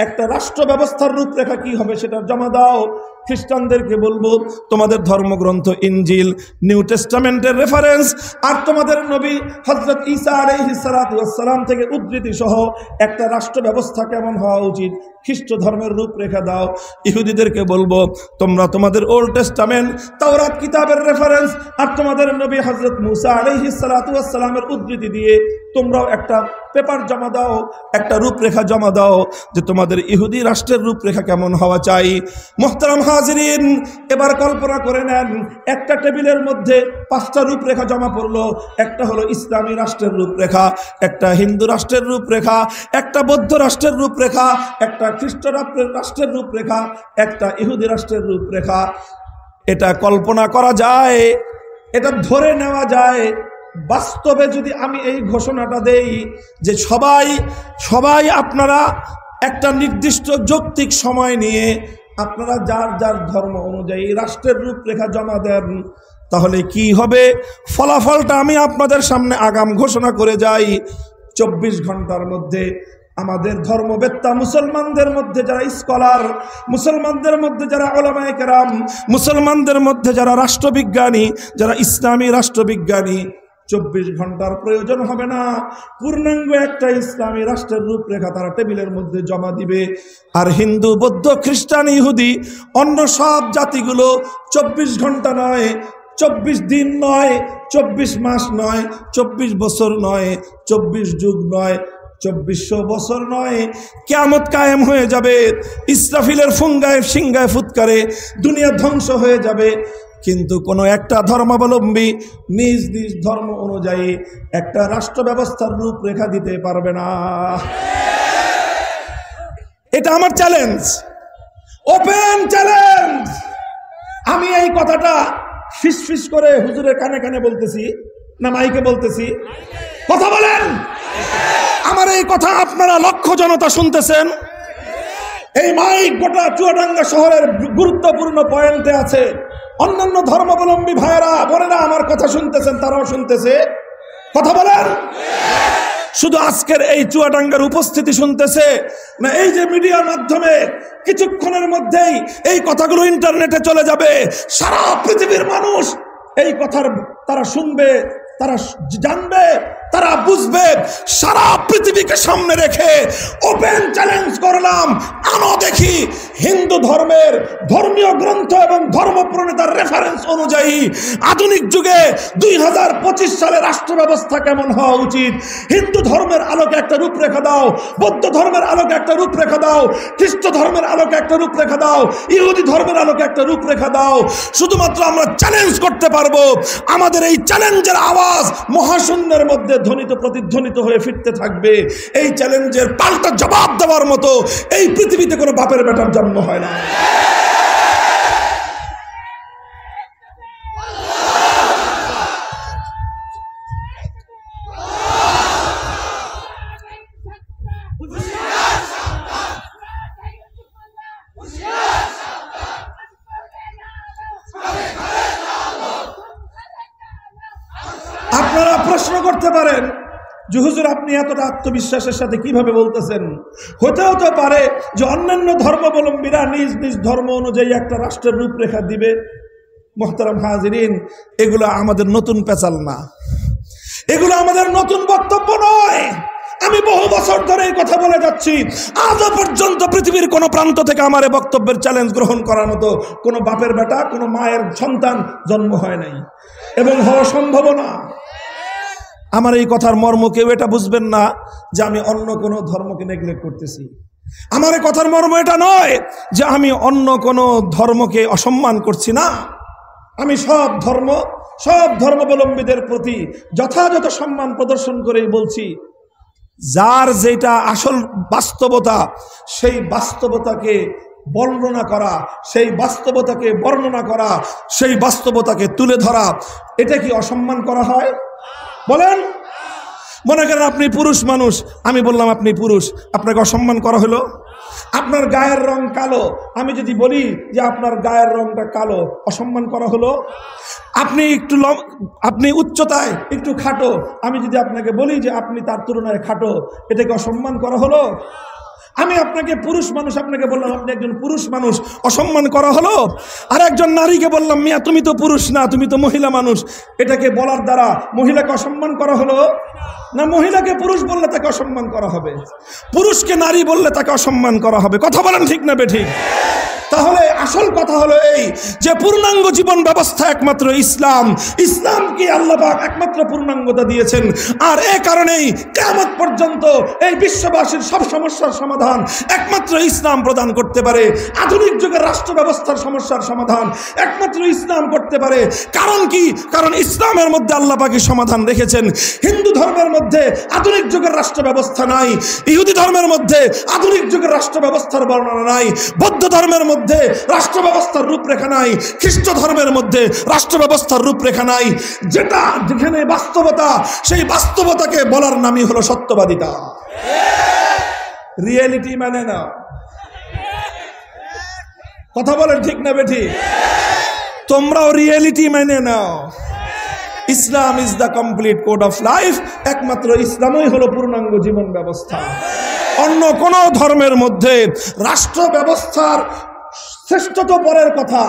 Speaker 1: একটা রাষ্ট্র ব্যবস্থার রূপরেখা কি হবে সেটা জমা দাও। খ্রিস্টানদেরকে বলবো, তোমাদের ধর্মগ্রন্থ ইনজিল, নিউ টেস্টামেন্টের রেফারেন্স আর তোমাদের নবী হযরত ঈসা আলাইহিস সালাতু ওয়াস সালাম থেকে উদ্ধৃতি সহ একটা রাষ্ট্র ব্যবস্থা কেমন হওয়া উচিত খ্রিস্ট ধর্মের রূপরেখা দাও। ইহুদিদেরকে বলবো, তোমরা তোমাদের ওল্ড টেস্টামেন্ট, তাওরাত কিতাবের রেফারেন্স আর তোমাদের নবী হযরত মুসা আলাইহিস সালাতু ওয়াস সালামের উদ্ধৃতি দিয়ে তোমরাও একটা পেপার জমা দাও, একটা রূপরেখা জমা দাও যে তোমাদের ইহুদি রাষ্ট্রের রূপরেখা কেমন হওয়া চাই। মুহতারাম হাজিরিন, এবার কল্পনা করে নেন, একটা টেবিলের মধ্যে 5টা রূপরেখা জমা পড়লো। একটা হলো ইসলামী রাষ্ট্রের রূপরেখা, একটা হিন্দু রাষ্ট্রের রূপরেখা, একটা বৌদ্ধ রাষ্ট্রের রূপরেখা, একটা খ্রিস্ট রাষ্ট্রের রূপরেখা, একটা ইহুদি রাষ্ট্রের রূপরেখা। এটা কল্পনা করা যায়, এটা ধরে নেওয়া যায়। বাস্তবে যদি আমি এই ঘোষণাটা দেই যে সবাই আপনারা একটা নির্দিষ্ট যৌক্তিক সময় নিয়ে আপনারা যার যার ধর্ম অনুযায়ী রাষ্ট্রের রূপরেখা জমা দেন, তাহলে কি হবে ফলাফলটা আমি আপনাদের সামনে আগাম ঘোষণা করে যাই। 24 ঘন্টার মধ্যে আমাদের ধর্মবেত্তা, মুসলমানদের মধ্যে যারা স্কলার, মুসলমানদের মধ্যে যারা উলামায়ে কেরাম, মুসলমানদের মধ্যে যারা রাষ্ট্রবিজ্ঞানী, যারা ইসলামী রাষ্ট্রবিজ্ঞানী, 24 ঘন্টার প্রয়োজন হবে না, পূর্ণাঙ্গ একটা ইসলামী রাষ্ট্রের রূপরেখা তারা টেবিলের মধ্যে জমা দিবে। আর হিন্দু, বৌদ্ধ, খ্রিস্টান, ইহুদি, অন্য সব জাতিগুলো 24 ঘন্টা নয়, 24 দিন নয়, 24 মাস নয়, 24 বছর নয়, 24 যুগ নয়, 2400 বছর নয়, কিয়ামত কায়েম হয়ে যাবে। ইসরাফিলের ফুঙ্গায় সিংগায় ফুৎকারে দুনিয়া ধ্বংস হয়ে যাবে, কিন্তু কোনো একটা ধর্মাবলম্বী নিজ নিজ ধর্ম অনুযায়ী একটা রাষ্ট্র ব্যবস্থার রূপরেখা দিতে পারবে না। এটা আমার চ্যালেঞ্জ, ওপেন চ্যালেঞ্জ। আমি এই কথাটা ফিসফিস করে হুজুরের কানে কানে বলতেছি না মাইকে বলতেছি? কথা বলেন। আমার এই কথা আপনারা লক্ষ জনতা শুনতেছেন। এই মাইক গোটা চুয়াডাঙ্গা শহরের গুরুত্বপূর্ণ পয়েন্টে আছে। অন্যান্য ধর্মাবলম্বী ভাইয়েরা বোনেরা আমার কথা শুনতেছেন, তারাও শুনতেছে। কথা বলেন। শুধু আজকের এই চুয়াডাঙ্গার উপস্থিতি শুনতেছে না, এই যে মিডিয়ার মাধ্যমে কিছুক্ষণের মধ্যেই এই কথাগুলো ইন্টারনেটে চলে যাবে, সারা পৃথিবীর মানুষ এই কথার তারা শুনবে, তারা জানবে, তারা বুঝবে। সারা পৃথিবীকে সামনে রেখে ওপেন চ্যালেঞ্জ করলাম, আনো দেখি হিন্দু ধর্মের ধর্মীয় গ্রন্থ এবং ধর্ম প্রণেতার রেফারেন্স অনুযায়ী আধুনিক যুগে 2025 সালে রাষ্ট্র ব্যবস্থা কেমন হওয়া উচিত। হিন্দু ধর্মের আলোকে একটা রূপরেখা দাও, বৌদ্ধ ধর্মের আলোকে একটা রূপরেখা দাও, খ্রিস্ট ধর্মের আলোকে একটা রূপরেখা দাও, ইহুদি ধর্মের আলোকে একটা রূপরেখা দাও। শুধুমাত্র আমরা চ্যালেঞ্জ করতে পারবো। আমাদের এই চ্যালেঞ্জের আওয়াজ মহাশূন্যের মধ্যে ধ্বনিত প্রতিধ্বনিত হয়ে ফিরতে থাকবে। এই চ্যালেঞ্জের পাল্টা জবাব দেওয়ার মতো এই পৃথিবীতে কোনো বাপের বেটার জন্ম হয় না। আপনারা প্রশ্ন করতে পারেন যে হুজুর আপনি এতটা আত্মবিশ্বাসের সাথে কিভাবে বলতেছেন? হতেও তো পারে যে অন্যান্য ধর্মাবলম্বীরা নিজ নিজ ধর্ম অনুযায়ী একটা রাষ্ট্রের রূপরেখা দিবে। মোহতারাম হাজিরিন, এগুলো আমাদের নতুন পেঁচাল না, এগুলো আমাদের নতুন বক্তব্য নয়। আমি বহু বছর ধরে এই কথা বলে যাচ্ছি, আজও পর্যন্ত পৃথিবীর কোনো প্রান্ত থেকে আমার এই বক্তব্যের চ্যালেঞ্জ গ্রহণ করার মতো কোনো বাপের বেটা, কোনো মায়ের সন্তান জন্ম হয় নাই এবং হওয়া সম্ভব না। আমার এই কথার মর্ম কেউ এটা বুঝবেন না যে আমি অন্য কোনো ধর্মকে নেগলেক্ট করতেছি। আমার এই কথার মর্ম এটা নয় যে আমি অন্য কোনো ধর্মকে অসম্মান করছি না। আমি সব ধর্মাবলম্বীদের প্রতি যথাযথ সম্মান প্রদর্শন করেই বলছি, যার যেটা আসল বাস্তবতা সেই বাস্তবতাকে বর্ণনা করা, সেই বাস্তবতাকে তুলে ধরা, এটা কি অসম্মান করা হয়? বলেন। মনে করেন আপনি পুরুষ মানুষ, আমি বললাম আপনি পুরুষ, আপনাকে অসম্মান করা হলো? আপনার গায়ের রং কালো, আমি যদি বলি যে আপনার গায়ের রংটা কালো, অসম্মান করা হলো? আপনি উচ্চতায় একটু খাটো, আমি যদি আপনাকে বলি যে আপনি তার তুলনায় খাটো, এটাকে অসম্মান করা হলো? আমি আপনাকে পুরুষ মানুষ, আপনাকে বললাম আপনি একজন পুরুষ মানুষ, অসম্মান করা হলো? আর একজন নারীকে বললাম মিয়া তুমি তো পুরুষ না, তুমি তো মহিলা মানুষ, এটাকে বলার দ্বারা মহিলাকে অসম্মান করা হলো না? মহিলাকে পুরুষ বললে তাকে অসম্মান করা হবে, পুরুষকে নারী বললে তাকে অসম্মান করা হবে। কথা বলেন ঠিক না বেঠিক? তাহলে আসল কথা হলো এই যে পূর্ণাঙ্গ জীবন ব্যবস্থা একমাত্র ইসলাম। ইসলামকে আল্লাহ পাক একমাত্র পূর্ণাঙ্গতা দিয়েছেন। আর এই কারণেই কিয়ামত পর্যন্ত এই বিশ্ববাসীর সব সমস্যার সমাধান একমাত্র ইসলাম প্রদান করতে পারে। আধুনিক যুগের রাষ্ট্র ব্যবস্থার সমস্যার সমাধান একমাত্র ইসলাম করতে পারে। কারণ কি? কারণ ইসলামের মধ্যে আল্লাহ পাকই সমাধান রেখেছেন। হিন্দু ধর্মের মধ্যে আধুনিক যুগের রাষ্ট্র ব্যবস্থা নাই, ইহুদি ধর্মের মধ্যে আধুনিক যুগের রাষ্ট্র ব্যবস্থার বর্ণনা নাই, বৌদ্ধ ধর্মের মধ্যে রাষ্ট্র ব্যবস্থার রূপরেখা নাই, খ্রিস্ট ধর্মের মধ্যে রাষ্ট্র ব্যবস্থার রূপরেখা নাই। যেখানে বাস্তবতা, সেই বাস্তবতাকে বলার নামই হলো সত্যবাদিতা। রিয়েলিটি মানে না। কথা বলেন ঠিক না বেঠিক? তোমরাও রিয়েলিটি মেনে নাও। Islam is the complete code of life. একমাত্র ইসলামই হলো পূর্ণাঙ্গ জীবন ব্যবস্থা। অন্য কোন ধর্মের মধ্যে রাষ্ট্র ব্যবস্থার শ্রেষ্ঠত পরের কথা,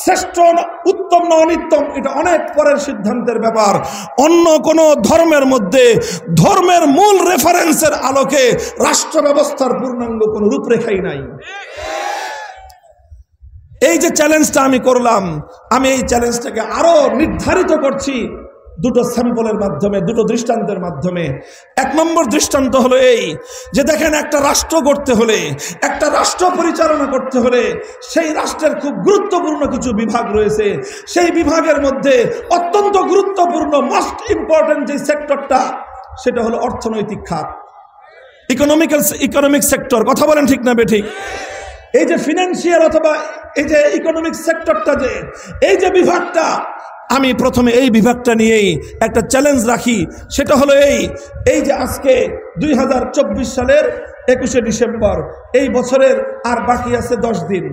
Speaker 1: শ্রেষ্ঠ উত্তম না অনিত্তম এটা অনেক পরের সিদ্ধান্তের ব্যাপার। অন্য কোন ধর্মের মধ্যে ধর্মের মূল রেফারেন্সের আলোকে রাষ্ট্র ব্যবস্থার পূর্ণাঙ্গ কোন রূপরেখাই নাই। এই যে চ্যালেঞ্জটা আমি করলাম, আমি এই চ্যালেঞ্জটাকে আরো নির্ধারিত করছি দুটো স্যাম্পলের মাধ্যমে, দুটো দৃষ্টান্তের মাধ্যমে। এক নম্বর দৃষ্টান্ত হলো এই যে দেখেন, একটা রাষ্ট্র গড়তে হলে, একটা রাষ্ট্র পরিচালনা করতে হলে সেই রাষ্ট্রের খুব গুরুত্বপূর্ণ কিছু বিভাগ রয়েছে। সেই বিভাগের মধ্যে অত্যন্ত গুরুত্বপূর্ণ, মোস্ট ইম্পর্টেন্ট যে সেক্টরটা, সেটা হলো অর্থনৈতিক খাত, ইকোনমিক সেক্টর। কথা বলেন ঠিক না বেঠিক? এই যে ফিনান্সিয়াল অথবা এই যে ইকোনমিক সেক্টরটা, যে এই যে বিভাগটা, আমি প্রথমে এই বিভাগটা নিয়েই একটা চ্যালেঞ্জ রাখি। সেটা হলো এই যে আজকে 2024 সালের 21শে ডিসেম্বর, এই বছরের আর বাকি আছে 10 দিন,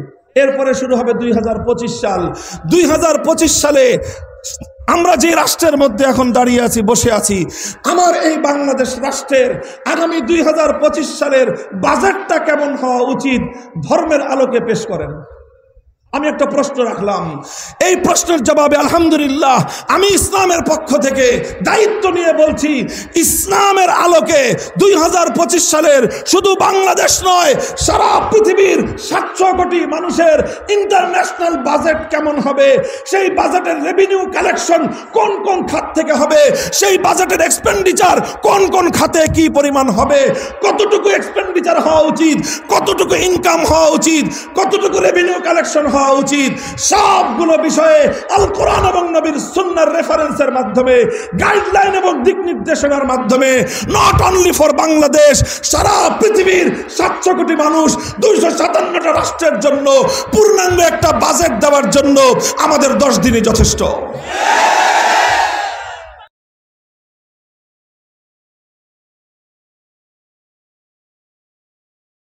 Speaker 1: এরপরে শুরু হবে 2025 সাল। 2025 সালে আমরা যে রাষ্ট্রের মধ্যে এখন দাঁড়িয়ে আছি, বসে আছি, আমার এই বাংলাদেশ রাষ্ট্রের আগামী 2025 সালের বাজেটটা কেমন হওয়া উচিত ধর্মের আলোকে পেশ করেন। আমি একটা প্রশ্ন রাখলাম, এই প্রশ্নের জবাবে আলহামদুলিল্লাহ আমি ইসলামের পক্ষ থেকে দায়িত্ব নিয়ে বলছি, ইসলামের আলোকে 2025 সালের শুধু বাংলাদেশ নয়, সারা পৃথিবীর 700 কোটি মানুষের ইন্টারন্যাশনাল বাজেট কেমন হবে, সেই বাজেটের রেভিনিউ কালেকশন কোন কোন খাত থেকে হবে, সেই বাজেটের এক্সপেন্ডিচার কোন কোন খাতে কি পরিমাণ হবে, কতটুকু এক্সপেন্ডিচার হওয়া উচিত, কতটুকু ইনকাম হওয়া উচিত, কতটুকু রেভিনিউ কালেকশন হওয়া উচিত, সবগুলো বিষয়ে আল কোরআন এবং নবীর সুন্নাহর রেফারেন্সের মাধ্যমে, গাইডলাইন এবং দিক নির্দেশনার মাধ্যমে, নট অনলি ফর বাংলাদেশ, সারা পৃথিবীর 700 কোটি মানুষ, 257টা রাষ্ট্রের জন্য পূর্ণাঙ্গ একটা বাজেট দেওয়ার জন্য আমাদের 10 দিনই যথেষ্ট।